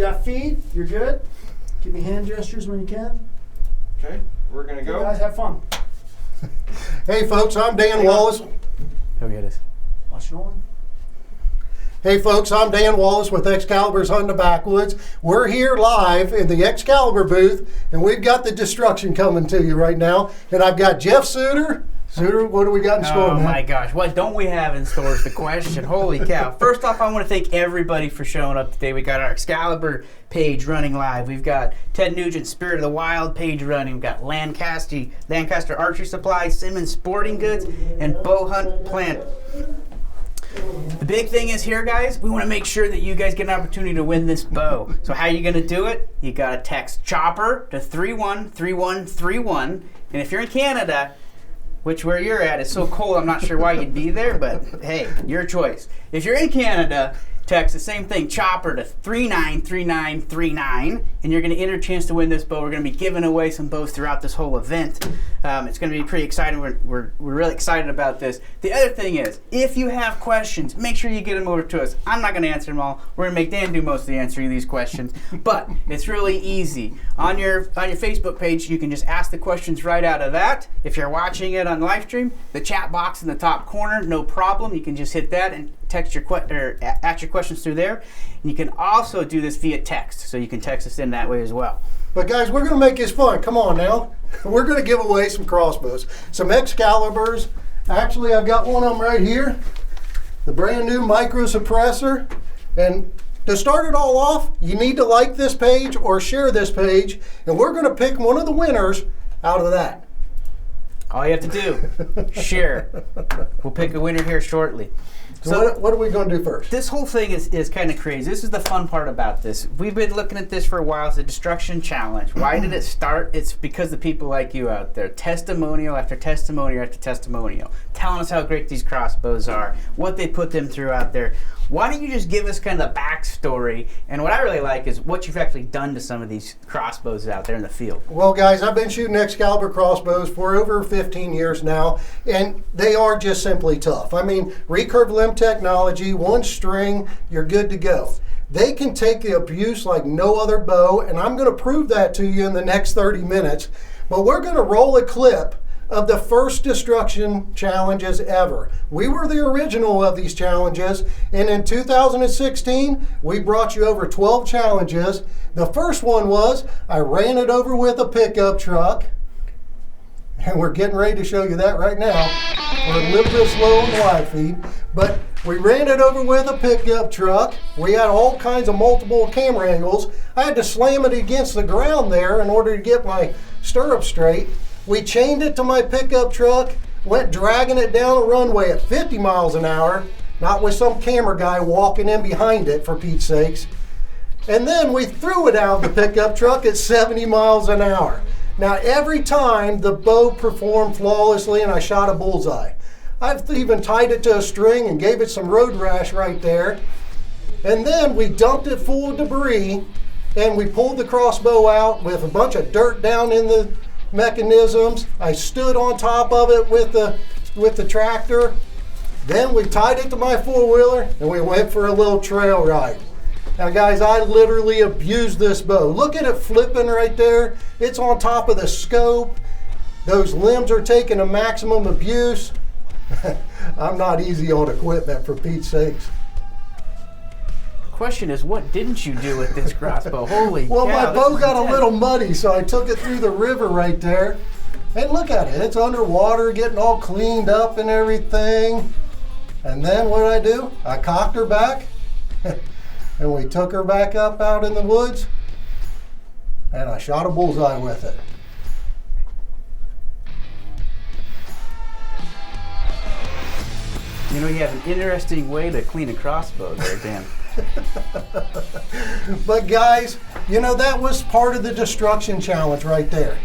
got feed, you're good. Give me hand gestures when you can. Okay, we're gonna go. You guys have fun. Hey folks, I'm Dan Wallace. Go get us. Watch it on. Hey folks, I'm Dan Wallace with Excalibur's Hunt in the Backwoods. We're here live in the Excalibur booth, and we've got the destruction coming to you right now. And I've got Jeff Suter. Suter, what do we got in store, Oh man? my gosh, what don't we have in store is the question. Holy cow. First off, I want to thank everybody for showing up today. We got our Excalibur page running live. We've got Ted Nugent's Spirit of the Wild page running. We've got Lancaster Archery Supply, Simmons Sporting Goods, and Bow Hunt Planet. The big thing is here, guys, we want to make sure that you guys get an opportunity to win this bow. So how are you going to do it? You got to text CHOPPER to 313131. And if you're in Canada, which where you're at is so cold, I'm not sure why you'd be there, but hey, your choice. If you're in Canada, text the same thing, CHOPPER to 393939, and you're going to enter a chance to win this bow. We're going to be giving away some bows throughout this whole event. It's going to be pretty exciting. We're really excited about this. The other thing is, if you have questions, make sure you get them over to us. I'm not going to answer them all. We're going to make Dan do most of the answering of these questions, but it's really easy. On your Facebook page, you can just ask the questions right out of that. If you're watching it on live stream, the chat box in the top corner, no problem. You can just hit that and text your ask your questions through there. And you can also do this via text, so you can text us in that way as well. But guys, we're going to make this fun. Come on now. We're going to give away some crossbows, some Excaliburs. Actually, I've got one of them right here, the brand new micro suppressor. And to start it all off, you need to like this page or share this page, and we're going to pick one of the winners out of that. All you have to do, share. We'll pick a winner here shortly. So what are we going to do first? This whole thing is kind of crazy. This is the fun part about this. We've been looking at this for a while. It's a destruction challenge. Why did it start? It's because of people like you out there. Testimonial after testimonial after testimonial. Telling us how great these crossbows are. What they put them through out there. Why don't you just give us kind of the backstory? And what I really like is what you've actually done to some of these crossbows out there in the field. Well, guys, I've been shooting Excalibur crossbows for over 15 years now, and they are just simply tough. I mean, recurve limb technology, one string, you're good to go. They can take the abuse like no other bow, and I'm going to prove that to you in the next 30 minutes. But we're going to roll a clip of the first destruction challenges ever. We were the original of these challenges, and in 2016, we brought you over 12 challenges. The first one was, I ran it over with a pickup truck, and we're getting ready to show you that right now. We're a little bit slow on the live feed, but we ran it over with a pickup truck. We had all kinds of multiple camera angles. I had to slam it against the ground there in order to get my stirrup straight. We chained it to my pickup truck, went dragging it down a runway at 50 miles an hour, not with some camera guy walking in behind it, for Pete's sakes. And then we threw it out of the pickup truck at 70 miles an hour. Now, every time the bow performed flawlessly and I shot a bullseye. I've even tied it to a string and gave it some road rash right there. And then we dumped it full of debris, and we pulled the crossbow out with a bunch of dirt down in the mechanisms. I stood on top of it with the tractor. Then we tied it to my four-wheeler and we went for a little trail ride. Now guys, I literally abused this bow. Look at it flipping right there. It's on top of the scope. Those limbs are taking a maximum abuse. I'm not easy on equipment, for Pete's sakes. Question is, what didn't you do with this crossbow? Holy Well, cow, my bow this is got a intense. little muddy, so I took it through the river right there. And look at it, it's underwater, getting all cleaned up and everything. And then what did I do? I cocked her back, and we took her back up out in the woods, and I shot a bullseye with it. You know, you have an interesting way to clean a crossbow there, Dan. But guys, you know, that was part of the destruction challenge right there.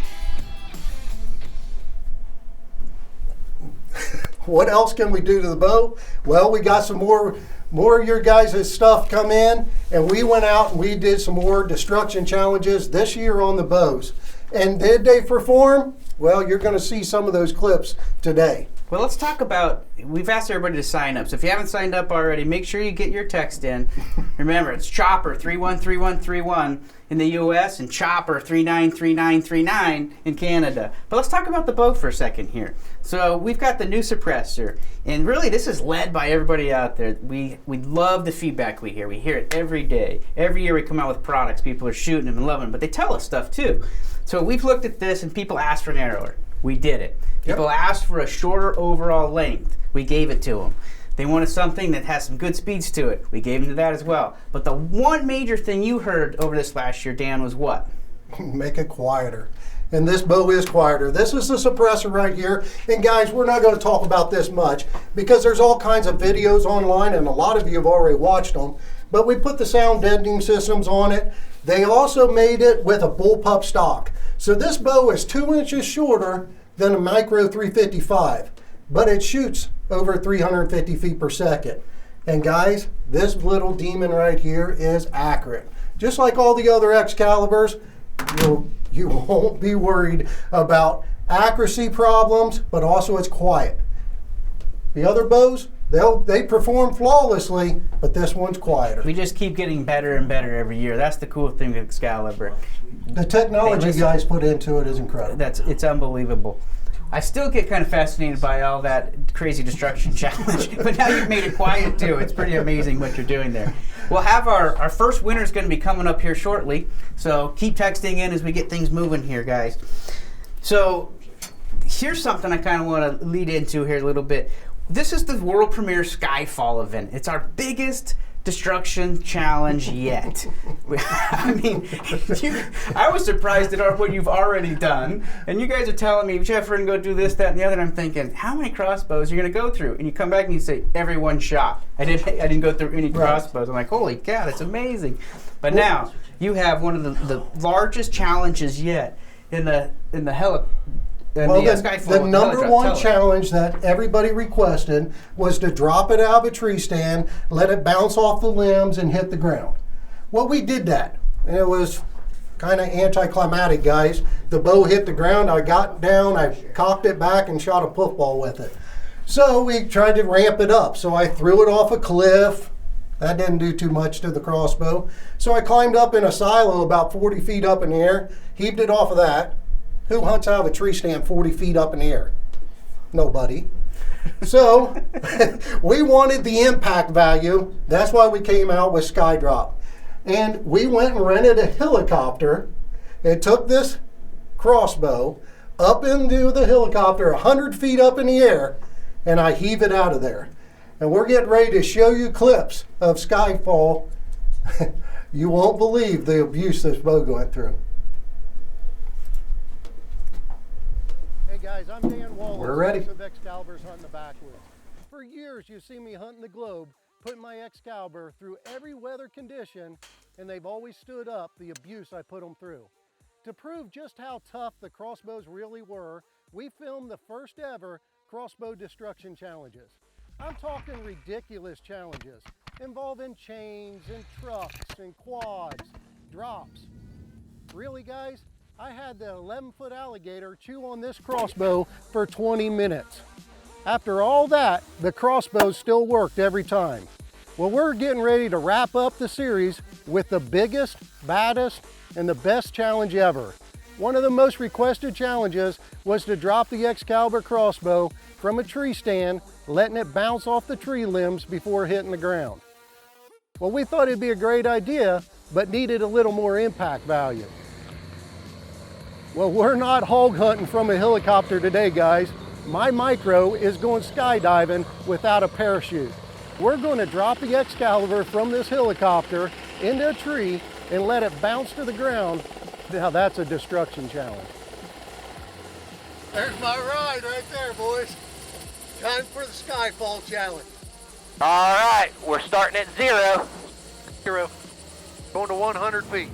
What else can we do to the bow? Well, we got some more of your guys' stuff come in, and we went out and we did some more destruction challenges this year on the bows. And did they perform? Well, you're going to see some of those clips today. Well, let's talk about, we've asked everybody to sign up. So if you haven't signed up already, make sure you get your text in. Remember, it's Chopper 313131 in the U.S. and Chopper 393939 in Canada. But let's talk about the bow for a second here. So we've got the new suppressor. And really, this is led by everybody out there. We love the feedback we hear. We hear it every day. Every year we come out with products. People are shooting them and loving them. But they tell us stuff, too. So we've looked at this, and people asked for an arrower. We did it. People asked for a shorter overall length. We gave it to them. They wanted something that has some good speeds to it. We gave them that as well. But the one major thing you heard over this last year, Dan, was what? Make it quieter. And this bow is quieter. This is the suppressor right here. And guys, we're not going to talk about this much because there's all kinds of videos online and a lot of you have already watched them. But we put the sound deadening systems on it. They also made it with a bullpup stock. So this bow is 2 inches shorter than a micro 355, but it shoots over 350 feet per second. And guys, this little demon right here is accurate. Just like all the other Excaliburs, you won't be worried about accuracy problems, but also it's quiet. The other bows, they perform flawlessly, but this one's quieter. We just keep getting better and better every year. That's the cool thing with Excalibur. The technology you guys put into it is incredible. It's unbelievable. I still get kind of fascinated by all that crazy destruction challenge, but now you've made it quiet too. It's pretty amazing what you're doing there. We'll have our first winner is going to be coming up here shortly, so keep texting in as we get things moving here, guys. So here's something I kind of want to lead into here a little bit. This is the world premiere Skyfall event. It's our biggest destruction challenge yet. I mean, I was surprised at what you've already done, and you guys are telling me, Jeff, we're going to go do this, that, and the other, and I'm thinking, how many crossbows are you going to go through? And you come back and you say, every one shot. I didn't go through any crossbows. I'm like, holy cow, that's amazing. But now, you have one of the largest challenges yet in the Skyfall. The number one challenge that everybody requested was to drop it out of a tree stand, let it bounce off the limbs, and hit the ground. Well, we did that, and it was kind of anticlimactic, guys. The bow hit the ground, I got down, I cocked it back, and shot a puffball with it. So we tried to ramp it up. So I threw it off a cliff. That didn't do too much to the crossbow. So I climbed up in a silo about 40 feet up in the air, heaved it off of that. Who hunts out of a tree stand 40 feet up in the air? Nobody. So we wanted the impact value. That's why we came out with Skydrop. And we went and rented a helicopter and took this crossbow up into the helicopter 100 feet up in the air, and I heave it out of there. And we're getting ready to show you clips of Skyfall. You won't believe the abuse this bow went through. Hey guys, I'm Dan Wallace. We're ready. Of Excalibur's hunting the backwoods. For years, you've seen me hunting the globe, putting my Excalibur through every weather condition, and they've always stood up the abuse I put them through. To prove just how tough the crossbows really were, we filmed the first ever crossbow destruction challenges. I'm talking ridiculous challenges involving chains and trucks and quads, drops. Really, guys? I had the 11-foot alligator chew on this crossbow for 20 minutes. After all that, the crossbow still worked every time. Well, we're getting ready to wrap up the series with the biggest, baddest, and the best challenge ever. One of the most requested challenges was to drop the Excalibur crossbow from a tree stand, letting it bounce off the tree limbs before hitting the ground. Well, we thought it'd be a great idea, but needed a little more impact value. Well, we're not hog hunting from a helicopter today, guys. My micro is going skydiving without a parachute. We're going to drop the Excalibur from this helicopter into a tree and let it bounce to the ground. Now that's a destruction challenge. There's my ride right there, boys. Time for the Skyfall challenge. All right, we're starting at 0. Going to 100 feet.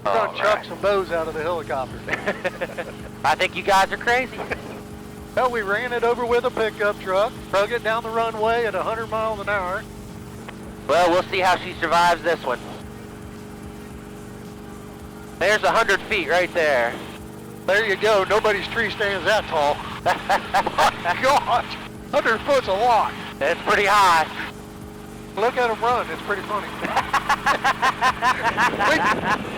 We're going to chuck some bows out of the helicopter. I think you guys are crazy. Well, we ran it over with a pickup truck, drug it down the runway at 100 miles an hour. Well, we'll see how she survives this one. There's 100 feet right there. There you go. Nobody's tree stands that tall. My gosh, 100 foot's a lot. That's pretty high. Look at them run. It's pretty funny.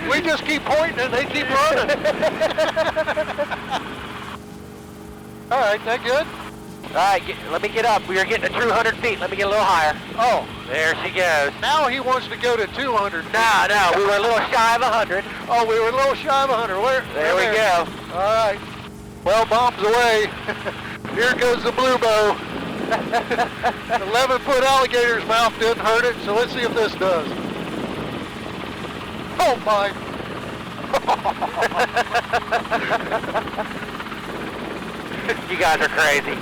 we just keep pointing and they keep running. All right, that good? All right, let me get up. We are getting to 200 feet. Let me get a little higher. Oh, There she goes. now he wants to go to 200. No, we were a little shy of 100. Oh, we were a little shy of 100. There we go. All right. Well, bombs away. Here goes the blue bow. 11-foot alligator's mouth didn't hurt it, so let's see if this does. Oh my. You guys are crazy.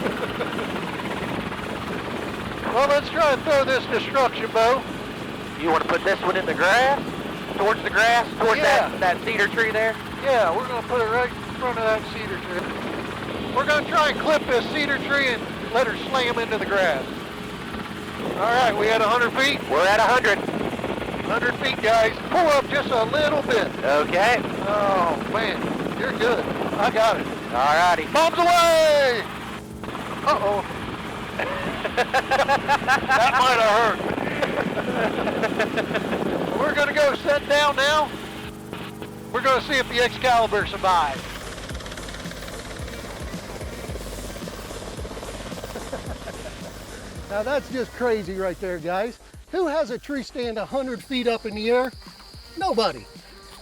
Well, let's try and throw this destruction bow. You want to put this one in the grass? Towards the grass? Towards Yeah. that cedar tree there? Yeah, we're going to put it right in front of that cedar tree. We're going to try and clip this cedar tree and let her slam into the grass. All right, we at 100 feet? We're at 100. 100 feet, guys. Pull up just a little bit. Okay. Oh, man, you're good. I got it. All righty. Bombs away! Uh-oh. That might have hurt. We're going to go set down now. We're going to see if the Excalibur survives. Now that's just crazy right there, guys. Who has a tree stand 100 feet up in the air? Nobody.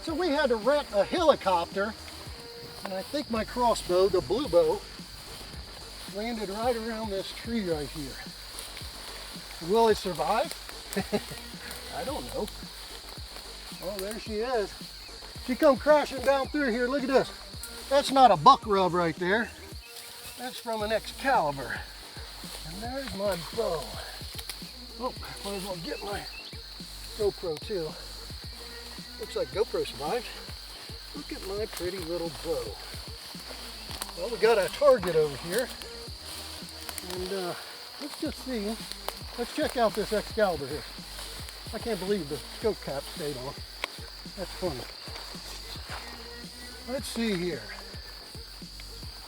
So we had to rent a helicopter, and I think my crossbow, the blue bow, landed right around this tree right here. Will it survive? I don't know. Oh, there she is. She come crashing down through here. Look at this. That's not a buck rub right there. That's from an Excalibur. And there's my bow. Oh, might as well get my GoPro too. Looks like GoPro survived. Look at my pretty little bow. Well, we got a target over here. And let's just see. Let's check out this Excalibur here. I can't believe the scope cap stayed on. That's funny. Let's see here.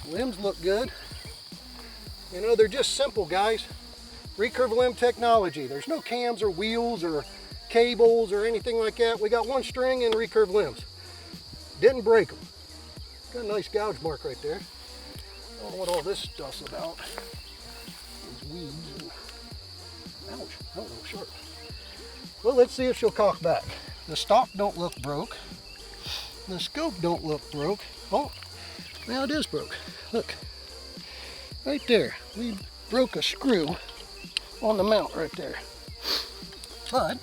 Limbs look good. You know, they're just simple, guys. Recurve limb technology. There's no cams or wheels or cables or anything like that. We got one string and recurve limbs. Didn't break them. Got a nice gouge mark right there. I don't know what all this stuff's about. These weeds and... Ouch, that was a little sharp. Well, let's see if she'll cock back. The stock don't look broke. The scope don't look broke. Oh, now it is broke. Look, right there. We broke a screw on the mount right there. But,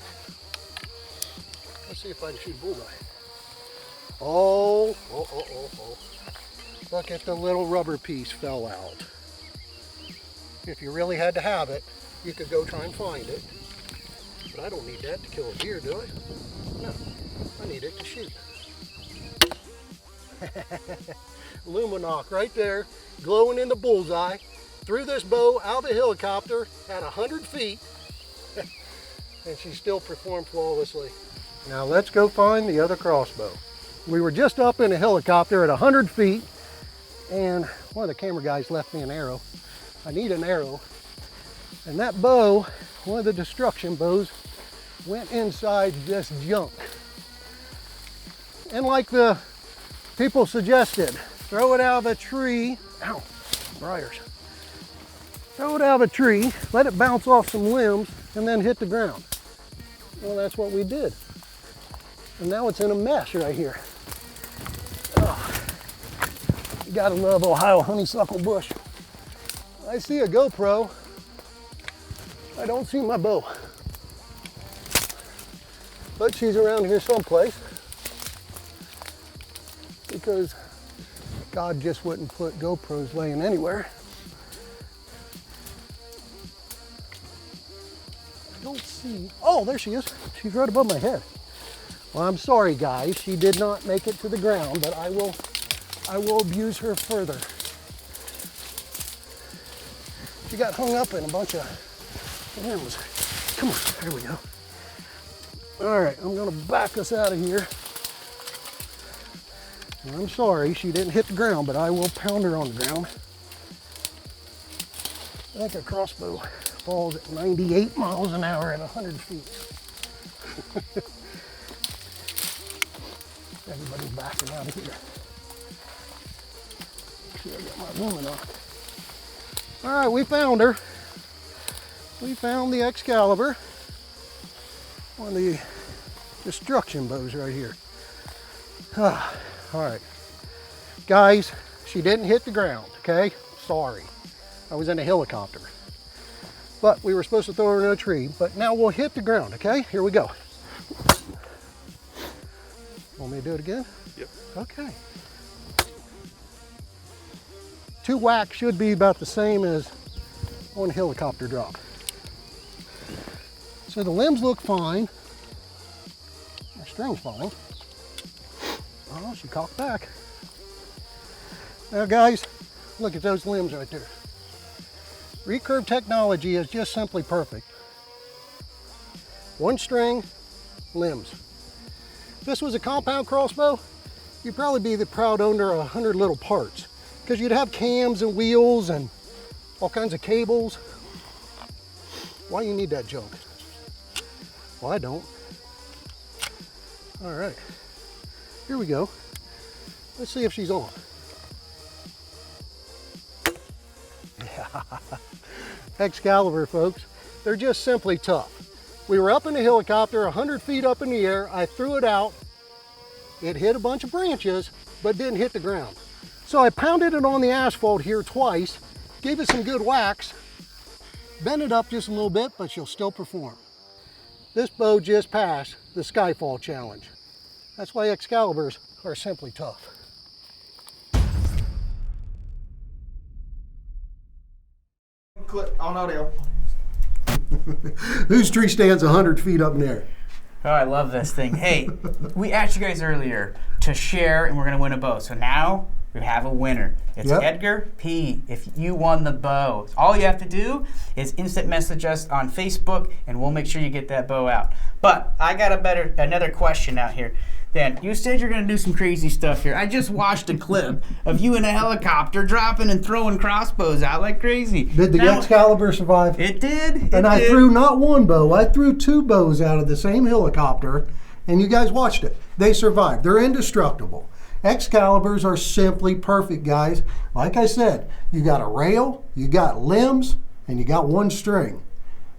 let's see if I can shoot a bullseye. Oh. Look at the little rubber piece fell out. If you really had to have it, you could go try and find it. But I don't need that to kill a deer, do I? No, I need it to shoot. Luminoc right there, glowing in the bullseye. Threw this bow out of the helicopter at 100 feet, and she still performed flawlessly. Now let's go find the other crossbow. We were just up in a helicopter at 100 feet, and one of the camera guys left me an arrow. I need an arrow. And that bow, one of the destruction bows, went inside this junk. And like the people suggested, throw it out of a tree. Ow, briars. Throw it out of a tree, let it bounce off some limbs, and then hit the ground. Well, that's what we did. And now it's in a mess right here. Oh, you gotta love Ohio honeysuckle bush. I see a GoPro. I don't see my bow. But she's around here someplace. Because God just wouldn't put GoPros laying anywhere. I don't see. Oh, there she is. She's right above my head. Well, I'm sorry, guys. She did not make it to the ground, but I will abuse her further. She got hung up in a bunch of limbs. Come on, there we go. All right, I'm gonna back us out of here. And I'm sorry she didn't hit the ground, but I will pound her on the ground. I think a crossbow falls at 98 miles an hour at 100 feet. Everybody's backing out of here. See, I got my woman on. All right, we found her. We found the Excalibur. One of the destruction bows right here. All right. Guys, she didn't hit the ground, okay? Sorry. I was in a helicopter. But we were supposed to throw her in a tree, but now we'll hit the ground, okay? Here we go. Want me to do it again? Yep. Okay. 2 whacks should be about the same as on a helicopter drop. So the limbs look fine. Our string's fine. Oh, she cocked back. Now guys, look at those limbs right there. Recurve technology is just simply perfect. 1 string, limbs. If this was a compound crossbow, you'd probably be the proud owner of 100 little parts, because you'd have cams and wheels and all kinds of cables. Why you need that junk? Well, I don't. All right, here we go. Let's see if she's on. Yeah. Excalibur, folks, they're just simply tough. We were up in a helicopter, 100 feet up in the air. I threw it out. It hit a bunch of branches, but didn't hit the ground. So I pounded it on the asphalt here twice, gave it some good whacks, bent it up just a little bit, but she'll still perform. This bow just passed the Skyfall challenge. That's why Excaliburs are simply tough. Clip on audio. Whose tree stands 100 feet up in the air? Oh, I love this thing. Hey, we asked you guys earlier to share, and we're going to win a bow. So now we have a winner. It's Yep. Edgar P. If you won the bow, all you have to do is instant message us on Facebook, and we'll make sure you get that bow out. But I got another question out here. Dan, you said you're going to do some crazy stuff here. I just watched a clip of you in a helicopter dropping and throwing crossbows out like crazy. Did the Now- Excalibur survive? It did. And I threw not 1 bow, I threw 2 bows out of the same helicopter, and you guys watched it. They survived. They're indestructible. Excaliburs are simply perfect, guys. Like I said, you got a rail, you got limbs, and you got 1 string.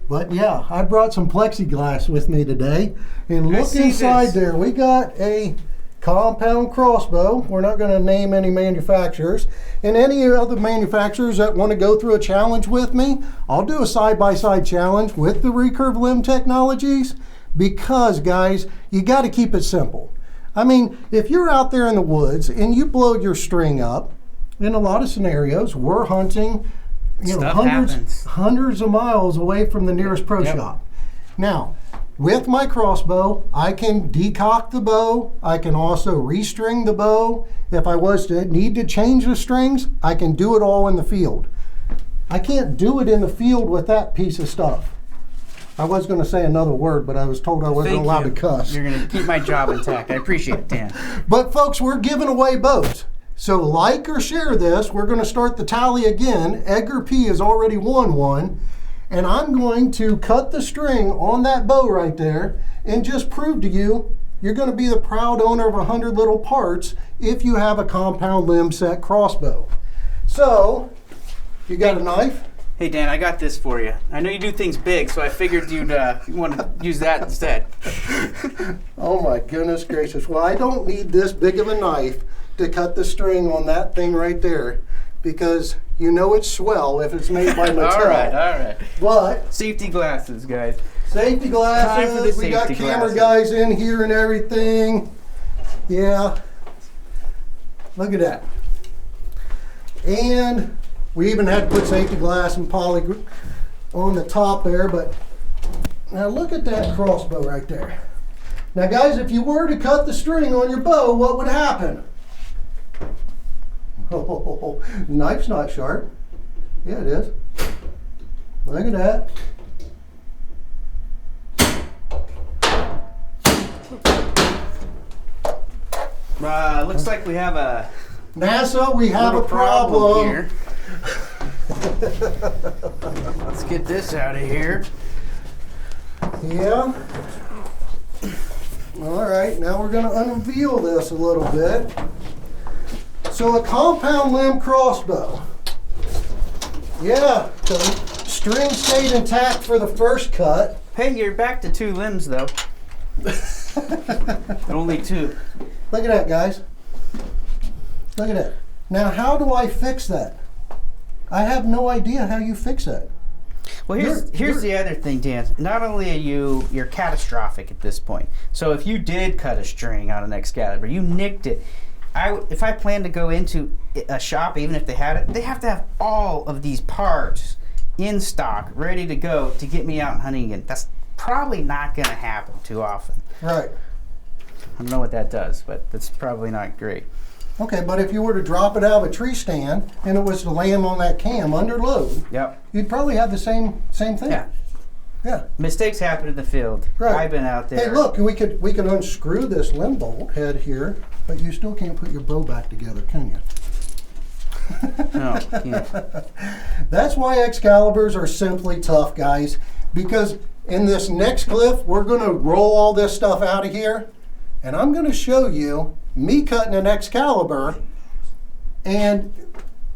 But yeah, I brought some plexiglass with me today, and look see inside this. there. We got a compound crossbow. We're not going to name any manufacturers. And any other manufacturers that want to go through a challenge with me, I'll do a side-by-side challenge with the recurve limb technologies, because guys, you got to keep it simple. I mean, if you're out there in the woods and you blow your string up, in a lot of scenarios, we're hunting, you know, Stuff happens. hundreds of miles away from the nearest pro Yep. shop. Now, with my crossbow, I can decock the bow. I can also restring the bow. If I was to need to change the strings, I can do it all in the field. I can't do it in the field with that piece of stuff. I was going to say another word, but I was told I wasn't Thank allowed you. to cuss. You're going to keep my job intact. I appreciate it, Dan. But folks, we're giving away bows. So like or share this. We're going to start the tally again. Edgar P has already won 1. And I'm going to cut the string on that bow right there and just prove to you, you're going to be the proud owner of 100 little parts if you have a compound limb set crossbow. So, you got a knife? Hey, Dan, I got this for you. I know you do things big, so I figured you'd want to use that instead. Oh my goodness gracious. Well, I don't need this big of a knife to cut the string on that thing right there, because you know it's swell if it's made by Mattel. All right. But Safety glasses, guys. safety Time for the glasses, we got safety camera glasses. guys in here and everything. Yeah. Look at that. And we even had to put safety glass and poly on the top there, but now look at that crossbow right there. Now guys, if you were to cut the string on your bow, what would happen? Oh, knife's not sharp. Yeah, it is. Look at that. Looks like we have a NASA, we have a little problem. here. Let's get this out of here. Yeah. All right, now we're going to unveil this a little bit. So a compound limb crossbow. Yeah, the string stayed intact for the first cut. Hey, you're back to 2 limbs though. Only 2. Look at that, guys. Look at that. Now, how do I fix that? I have no idea how you fix that. Well, here's the other thing, Dan. Not only are you're catastrophic at this point. So if you did cut a string on an Excalibur, you nicked it. If I plan to go into a shop, even if they had it, they have to have all of these parts in stock, ready to go to get me out hunting again. That's probably not going to happen too often. Right. I don't know what that does, but that's probably not great. Okay, but if you were to drop it out of a tree stand and it was to land on that cam under load, Yep. you'd probably have the same thing. Yeah. Yeah. Mistakes happen in the field. Right. I've been out there. Hey, look, we could unscrew this limb bolt head here, but you still can't put your bow back together, can you? No, can't. That's why Excaliburs are simply tough, guys, because in this next clip, we're going to roll all this stuff out of here, and I'm going to show you me cutting an Excalibur and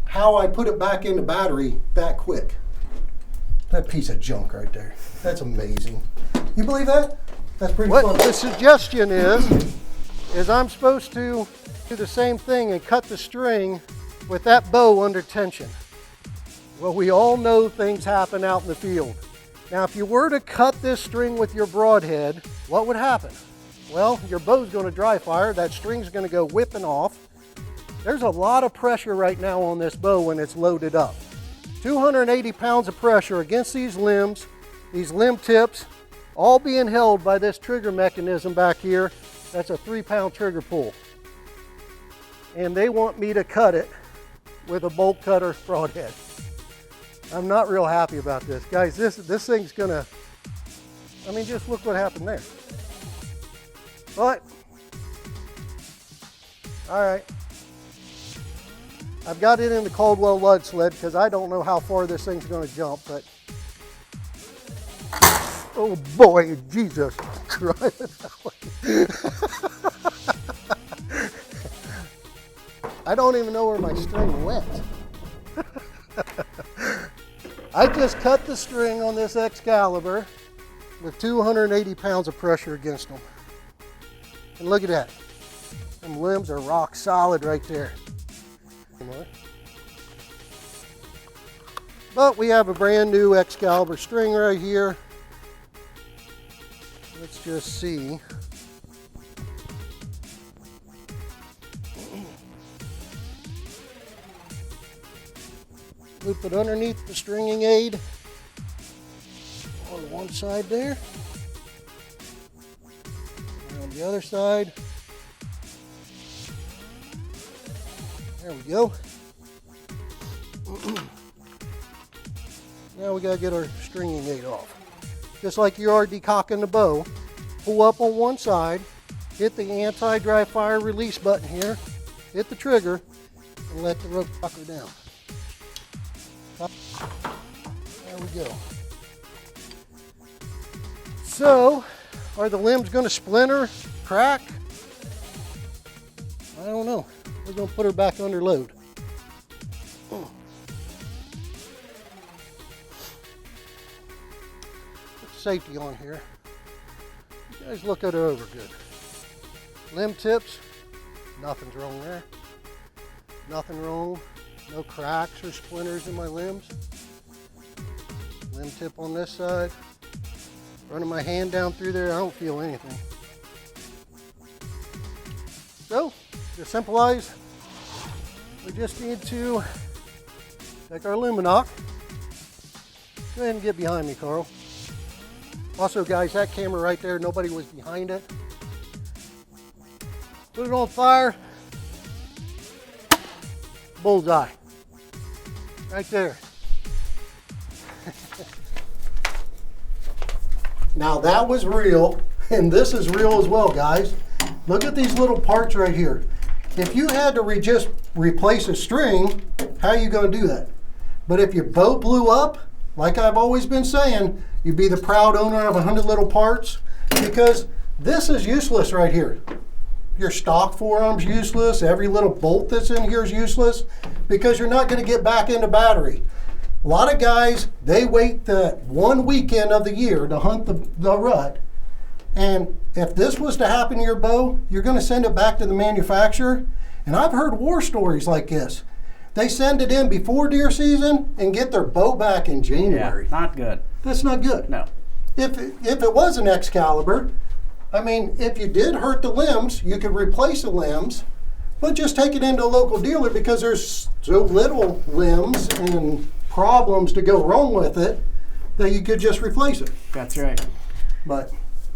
how I put it back in the battery that quick. That piece of junk right there. That's amazing. You believe that? That's pretty What fun. the suggestion is I'm supposed to do the same thing and cut the string with that bow under tension. Well, we all know things happen out in the field. Now, if you were to cut this string with your broadhead, what would happen? Well, your bow's going to dry fire, that string's going to go whipping off. There's a lot of pressure right now on this bow when it's loaded up. 280 pounds of pressure against these limbs, these limb tips, all being held by this trigger mechanism back here. That's a 3-pound trigger pull. And they want me to cut it with a bolt cutter broadhead. I'm not real happy about this. Guys, this thing's gonna, I mean, just look what happened there. But, all right. I've got it in the Caldwell Lud sled because I don't know how far this thing's gonna jump, but, oh boy, Jesus Christ. I don't even know where my string went. I just cut the string on this Excalibur with 280 pounds of pressure against them. And look at that. Them limbs are rock solid right there. But we have a brand new Excalibur string right here. Let's just see. Loop it underneath the stringing aid on one side there. And on the other side. There we go. Now we gotta get our stringing aid off. Just like you are decocking the bow, pull up on one side, hit the anti-dry fire release button here, hit the trigger, and let the rope pucker down. There we go. So, are the limbs going to splinter, crack? I don't know. We're going to put her back under load. Put safety on here. You guys look at her over good. Limb tips, nothing's wrong there. Nothing wrong. No cracks or splinters in my limbs. Limb tip on this side. Running my hand down through there, I don't feel anything. So, to symbolize, we just need to take our Luminoc. Go ahead and get behind me, Carl. Also, guys, that camera right there, nobody was behind it. Put it on fire. Bullseye. Right there. Now that was real, and this is real as well, guys. Look at these little parts right here. if you had to just replace a string, how are you going to do that? But if your bow blew up, like I've always been saying, you'd be the proud owner of 100 little parts, because this is useless right here. Your stock forearm's useless. Every little bolt that's in here is useless because you're not going to get back into battery. A lot of guys, they wait the one weekend of the year to hunt the rut. And if this was to happen to your bow, you're going to send it back to the manufacturer. And I've heard war stories like this. They send it in before deer season and get their bow back in January. Yeah, not good. That's not good. No. If it was an Excalibur, I mean, if you did hurt the limbs, you could replace the limbs, but just take it into a local dealer because there's so little limbs and problems to go wrong with it that you could just replace it. That's right. But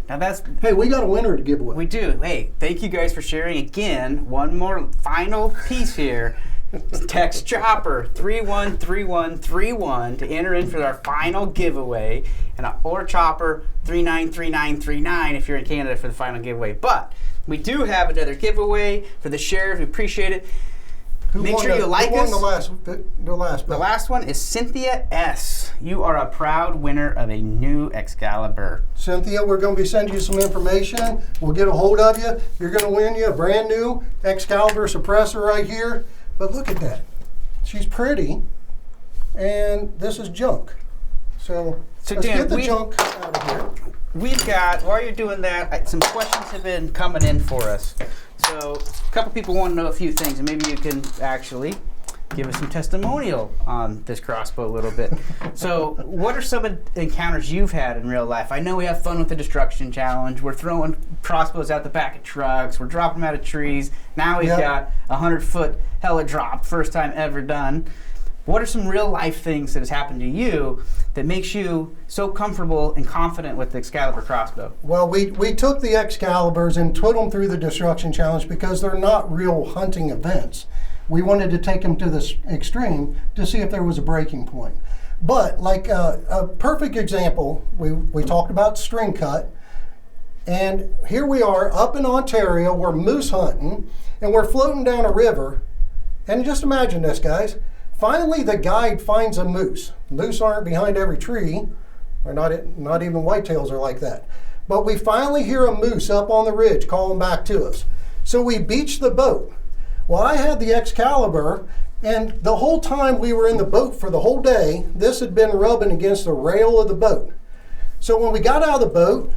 Now that's hey, we got a winner to give away. we do. Hey, thank you guys for sharing again. One more final piece here. Text Chopper 313131 to enter in for our final giveaway, and or Chopper 393939 if you're in Canada for the final giveaway. But we do have another giveaway for the shares. We appreciate it. Make sure you like us. Who won the last The last one is Cynthia S. You are a proud winner of a new Excalibur. Cynthia, we're going to be sending you some information. We'll get a hold of you. You're going to win you a brand new Excalibur suppressor right here. But look at that. She's pretty, and this is junk. So let's Dan, get the junk out of here. We've got, while you're doing that, some questions have been coming in for us. So a couple people want to know a few things, and maybe you can actually give us some testimonial on this crossbow a little bit. So what are some encounters you've had in real life? I know we have fun with the Destruction Challenge. We're throwing crossbows out the back of trucks. We're dropping them out of trees. Now we've got a 100-foot hella drop, first time ever done. What are some real life things that has happened to you that makes you so comfortable and confident with the Excalibur crossbow? Well, we took the Excaliburs and put them through the Destruction Challenge because they're not real hunting events. We wanted to take them to this extreme to see if there was a breaking point. But like a perfect example, we talked about string cut. And here we are up in Ontario, we're moose hunting, and we're floating down a river. And just imagine this, guys. Finally, the guide finds a moose. Moose aren't behind every tree. Or not even whitetails are like that. But we finally hear a moose up on the ridge calling back to us. So we beach the boat. Well, I had the Excalibur, and the whole time we were in the boat for the whole day, this had been rubbing against the rail of the boat. So when we got out of the boat,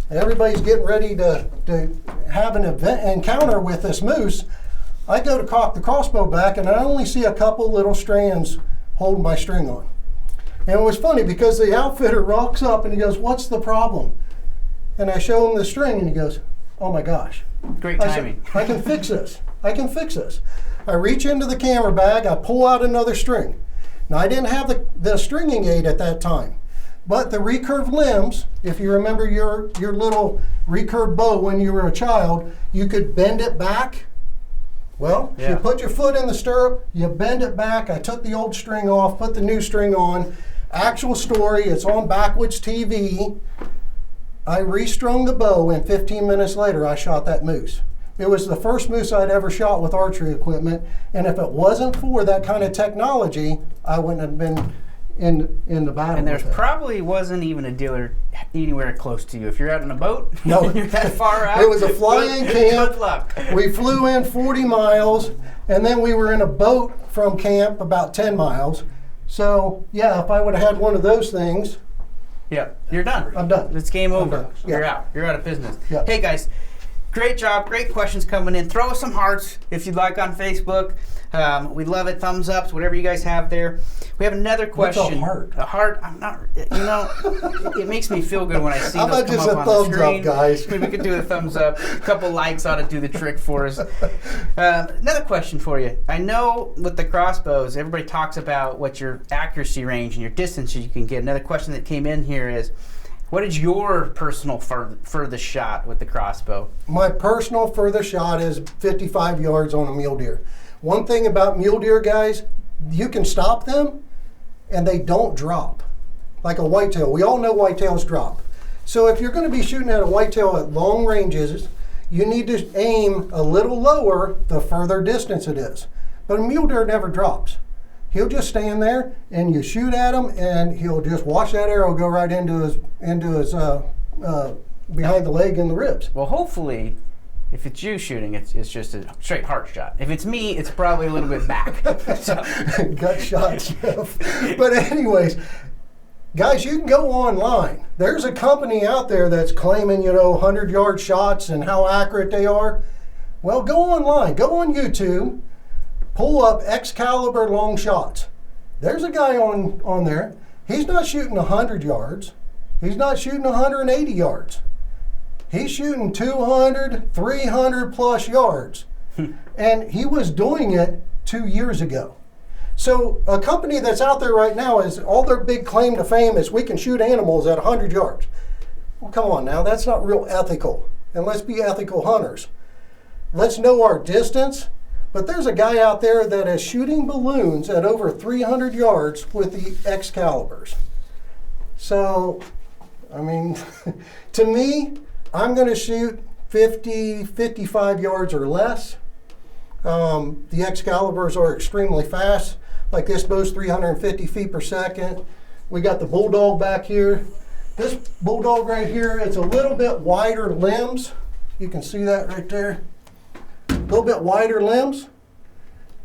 everybody's getting ready to have an encounter with this moose. I go to cock the crossbow back, and I only see a couple little strands holding my string on. And it was funny because the outfitter rocks up and he goes, "What's the problem?" And I show him the string, and he goes, "Oh my gosh. Great timing. I can fix this. I can fix this." I reach into the camera bag, I pull out another string. Now I didn't have the stringing aid at that time, but the recurve limbs, if you remember your little recurve bow when you were a child, you could bend it back. Well, Yeah. you put your foot in the stirrup, you bend it back. I took the old string off, put the new string on. Actual story, it's on Backwoods TV. I restrung the bow, and 15 minutes later I shot that moose. It was the first moose I'd ever shot with archery equipment, and if it wasn't for that kind of technology, I wouldn't have been in the battle. And there with it. probably wasn't even a dealer anywhere close to you. If you're out on a boat, No. you're that far out. It was a fly-in camp. Good luck. We flew in 40 miles, and then we were in a boat from camp about 10 miles. So, yeah, if I would have had one of those things, Yeah, you're done. I'm done. It's game over. done. You're Yeah. out. You're out of business. Yeah. Hey guys, great job. Great questions coming in. Throw us some hearts if you'd like on Facebook. We love it. Thumbs ups, whatever you guys have there. We have another question. What's a heart? A heart. I'm not. It makes me feel good when I see How those about come just up a on thumbs the up, screen. guys? Maybe we could do a thumbs up. A couple likes ought to do the trick for us. Another question for you. I know with the crossbows, everybody talks about what your accuracy range and your distance you can get. Another question that came in here is, what is your personal furthest shot with the crossbow? my personal furthest shot is 55 yards on a mule deer. One thing about mule deer, guys, you can stop them and they don't drop. Like a whitetail. We all know whitetails drop. So if you're going to be shooting at a whitetail at long ranges, You need to aim a little lower the further distance it is. But a mule deer never drops. He'll just stand there, and you shoot at him, and he'll just watch that arrow go right into his behind the leg and the ribs. Well, hopefully, if it's you shooting, it's just a straight heart shot. If it's me, it's probably a little bit back. So. Gut shot, Jeff. But anyways, guys, you can go online. There's a company out there that's claiming, 100-yard shots and how accurate they are. Well, go online. Go on YouTube. Pull up Excalibur long shots. There's a guy on there. He's not shooting 100 yards. He's not shooting 180 yards. He's shooting 200, 300 plus yards. And he was doing it 2 years ago. So a company that's out there right now is all their big claim to fame is we can shoot animals at 100 yards. Well, come on now, that's not real ethical. And let's be ethical hunters. Let's know our distance. But there's a guy out there that is shooting balloons at over 300 yards with the Excaliburs. So, I mean, to me, I'm going to shoot 50, 55 yards or less. The Excaliburs are extremely fast. Like this bow's 350 feet per second. We got the Bulldog back here. This Bulldog right here, it's a little bit wider limbs. You can see that right there. A little bit wider limbs.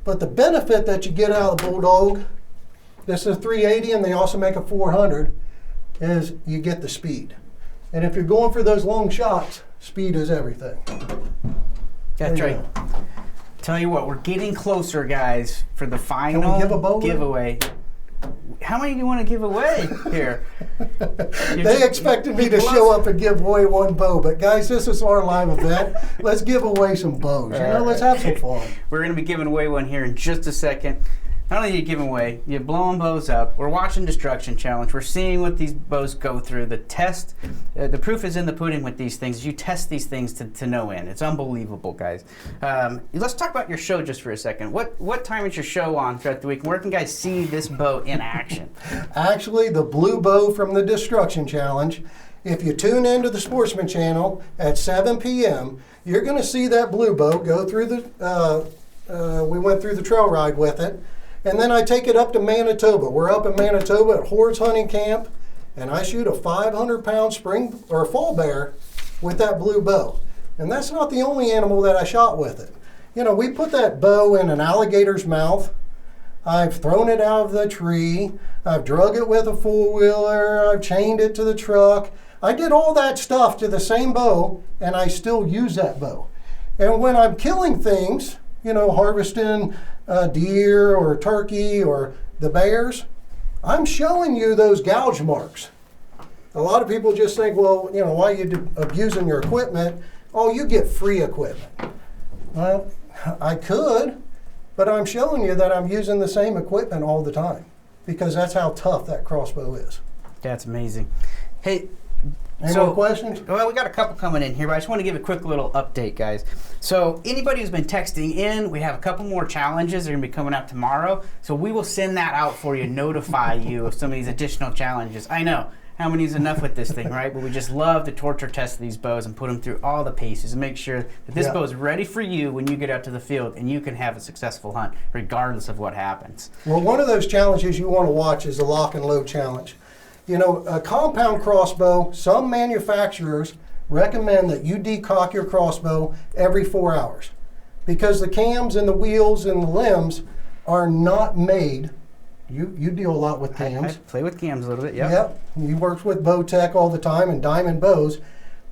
But the benefit that you get out of the Bulldog, this is a 380 and they also make a 400, is you get the speed. And if you're going for those long shots, speed is everything. That's right. Tell you what, we're getting closer, guys, for the final Can we give a bow giveaway. How many do you want to give away here? They expected me to show up and give away one bow, but guys, this is our live event. Let's give away some bows. Let's have some fun. We're going to be giving away one here in just a second. Not only are you giving away, you're blowing bows up. We're watching Destruction Challenge. We're seeing what these bows go through. The test, the proof is in the pudding with these things. You test these things to no end. It's unbelievable, guys. Let's talk about your show just for a second. What time is your show on throughout the week? Where can guys see this bow in action? Actually, the blue bow from the Destruction Challenge. If you tune into the Sportsman Channel at 7 p.m., you're going to see that blue bow go through the. We went through the trail ride with it. And then I take it up to Manitoba. We're up in Manitoba at Hordes Hunting Camp, and I shoot a 500-pound spring or fall bear with that blue bow. And that's not the only animal that I shot with it. We put that bow in an alligator's mouth. I've thrown it out of the tree. I've drug it with a four-wheeler. I've chained it to the truck. I did all that stuff to the same bow, and I still use that bow. And when I'm killing things, harvesting deer or turkey or the bears, I'm showing you those gouge marks. A lot of people just think, well, why are you abusing your equipment? Oh, you get free equipment. Well, I could, but I'm showing you that I'm using the same equipment all the time because that's how tough that crossbow is. That's amazing. Hey, Any more questions? Well, we got a couple coming in here, but I just want to give a quick little update, guys. So anybody who's been texting in, we have a couple more challenges that are going to be coming out tomorrow. So we will send that out for you, notify you of some of these additional challenges. I know, how many is enough with this thing, right? But we just love to torture test these bows and put them through all the paces and make sure that this bow is ready for you when you get out to the field and you can have a successful hunt regardless of what happens. Well, one of those challenges you want to watch is the lock and load challenge. A compound crossbow, some manufacturers recommend that you decock your crossbow every 4 hours because the cams and the wheels and the limbs are not made. You deal a lot with cams. I play with cams a little bit, Yep. You work with Bowtech all the time and Diamond bows.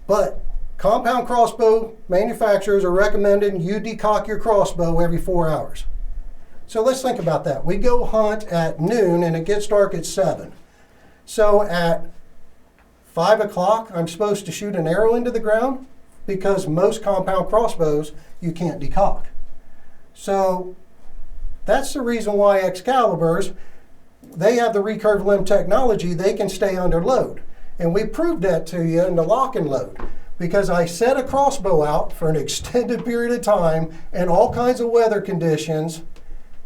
But compound crossbow manufacturers are recommending you decock your crossbow every 4 hours. So let's think about that. We go hunt at noon and it gets dark at 7. So at 5 o'clock, I'm supposed to shoot an arrow into the ground because most compound crossbows you can't decock. So that's the reason why Excaliburs, they have the recurve limb technology, they can stay under load. And we proved that to you in the lock and load because I set a crossbow out for an extended period of time in all kinds of weather conditions,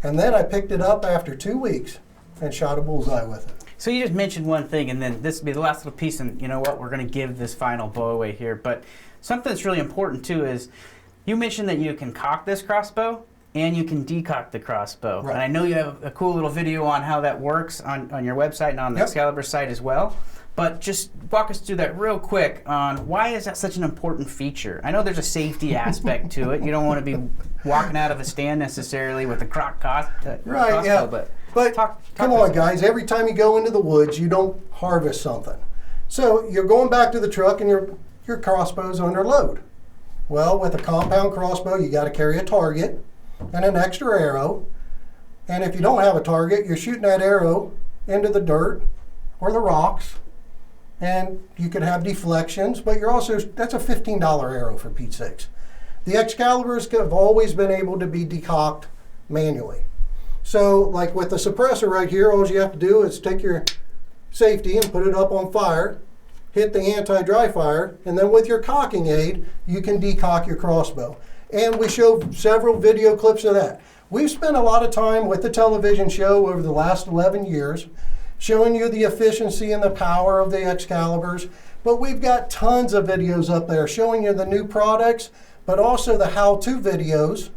and then I picked it up after 2 weeks and shot a bullseye with it. So you just mentioned one thing, and then this will be the last little piece, and you know what? We're going to give this final bow away here. But something that's really important too is you mentioned that you can cock this crossbow and you can decock the crossbow. Right. And I know you have a cool little video on how that works on your website and on the Excalibur site as well. But just walk us through that real quick on why is that such an important feature? I know there's a safety aspect to it. You don't want to be walking out of a stand necessarily with a crossbow. But come on, guys. Every time you go into the woods, you don't harvest something. So you're going back to the truck and your crossbow's under load. Well, with a compound crossbow, you got to carry a target and an extra arrow. And if you don't have a target, you're shooting that arrow into the dirt or the rocks. And you could have deflections, but that's a $15 arrow for Pete's sakes. The Excaliburs have always been able to be decocked manually. So like with the suppressor right here, all you have to do is take your safety and put it up on fire, hit the anti-dry fire, and then with your cocking aid, you can decock your crossbow. And we show several video clips of that. We've spent a lot of time with the television show over the last 11 years showing you the efficiency and the power of the Excaliburs, but we've got tons of videos up there showing you the new products, but also the how-to videos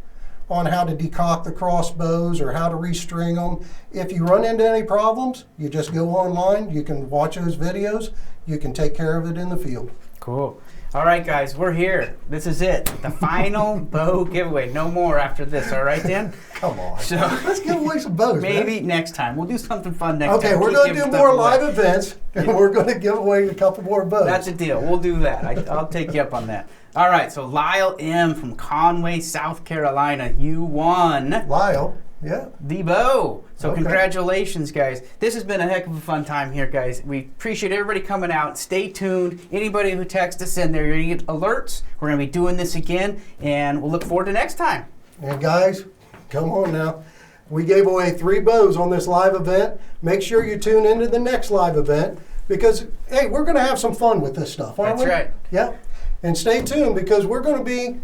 on how to decock the crossbows or how to restring them. If you run into any problems, you just go online, you can watch those videos, you can take care of it in the field. Cool. All right, guys, we're here. This is it. The final bow giveaway. No more after this, all right, Dan? Come on. So let's give away some bows, maybe man. next time. We'll do something fun next time. Okay, we're going to do more live events, and we're going to give away a couple more bows. That's a deal. We'll do that. I'll take you up on that. All right, so Lyle M. from Conway, South Carolina, you won. Lyle, yeah. The bow. So Okay. Congratulations, guys. This has been a heck of a fun time here, guys. We appreciate everybody coming out. Stay tuned. Anybody who texts us in there, you're going to get alerts. We're going to be doing this again, and we'll look forward to next time. And guys, come on now. We gave away 3 bows on this live event. Make sure you tune into the next live event because, hey, we're going to have some fun with this stuff, aren't we? That's right. Yep. And stay tuned because we're going to be,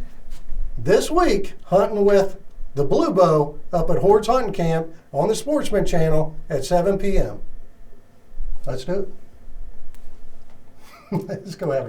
this week, hunting with the Blue Bow up at Horde's Hunting Camp on the Sportsman Channel at 7 p.m. Let's do it. Let's go have a